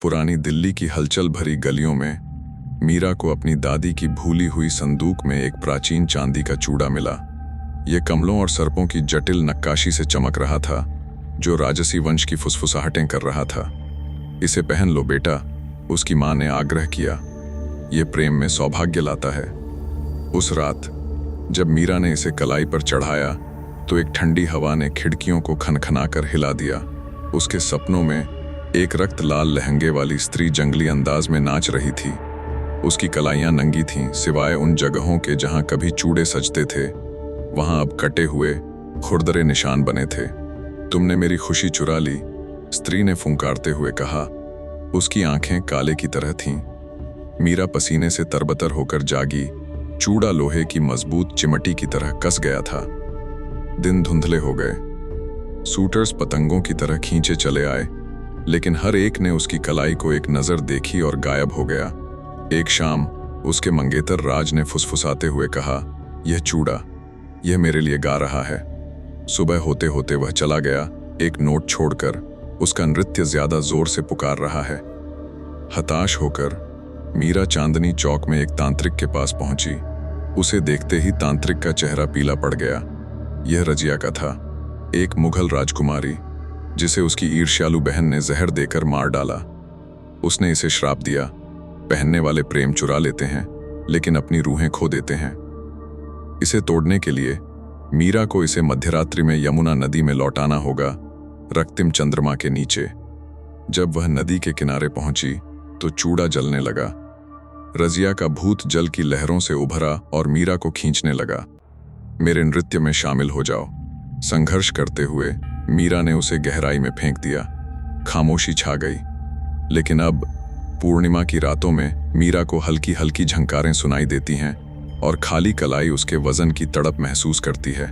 पुरानी दिल्ली की हलचल भरी गलियों में मीरा को अपनी दादी की भूली हुई संदूक में एक प्राचीन चांदी का चूड़ा मिला। यह कमलों और सर्पों की जटिल नक्काशी से चमक रहा था, जो राजसी वंश की फुसफुसाहटें कर रहा था। इसे पहन लो बेटा, उसकी मां ने आग्रह किया। यह प्रेम में सौभाग्य लाता है। उस रात जब मीरा ने इसे कलाई पर चढ़ाया तो एक ठंडी हवा ने खिड़कियों को खनखनाकर हिला दिया। उसके सपनों में एक रक्त लाल लहंगे वाली स्त्री जंगली अंदाज में नाच रही थी। उसकी कलाइयां नंगी थीं, सिवाय उन जगहों के जहां कभी चूड़े सजते थे। वहां अब कटे हुए खुरदरे निशान बने थे। तुमने मेरी खुशी चुरा ली, स्त्री ने फुंकारते हुए कहा। उसकी आंखें काले की तरह थीं। मीरा पसीने से तरबतर होकर जागी। चूड़ा लोहे की मजबूत चिमटी की तरह कस गया था। दिन धुंधले हो गए। सूटर्स पतंगों की तरह खींचे चले आए, लेकिन हर एक ने उसकी कलाई को एक नजर देखी और गायब हो गया। एक शाम उसके मंगेतर राज ने फुसफुसाते हुए कहा, यह चूड़ा, यह मेरे लिए गा रहा है। सुबह होते होते वह चला गया, एक नोट छोड़कर। उसका नृत्य ज्यादा जोर से पुकार रहा है। हताश होकर मीरा चांदनी चौक में एक तांत्रिक के पास पहुंची। उसे देखते ही तांत्रिक का चेहरा पीला पड़ गया। यह रजिया का था, एक मुगल राजकुमारी जिसे उसकी ईर्ष्यालु बहन ने जहर देकर मार डाला। उसने इसे श्राप दिया, पहनने वाले प्रेम चुरा लेते हैं लेकिन अपनी रूहें खो देते हैं। इसे तोड़ने के लिए मीरा को इसे मध्यरात्रि में यमुना नदी में लौटाना होगा, रक्तिम चंद्रमा के नीचे। जब वह नदी के किनारे पहुंची तो चूड़ा जलने लगा। रजिया का भूत जल की लहरों से उभरा और मीरा को खींचने लगा। मेरे नृत्य में शामिल हो जाओ। संघर्ष करते हुए मीरा ने उसे गहराई में फेंक दिया। खामोशी छा गई। लेकिन अब पूर्णिमा की रातों में मीरा को हल्की हल्की झंकारें सुनाई देती हैं और खाली कलाई उसके वजन की तड़प महसूस करती है।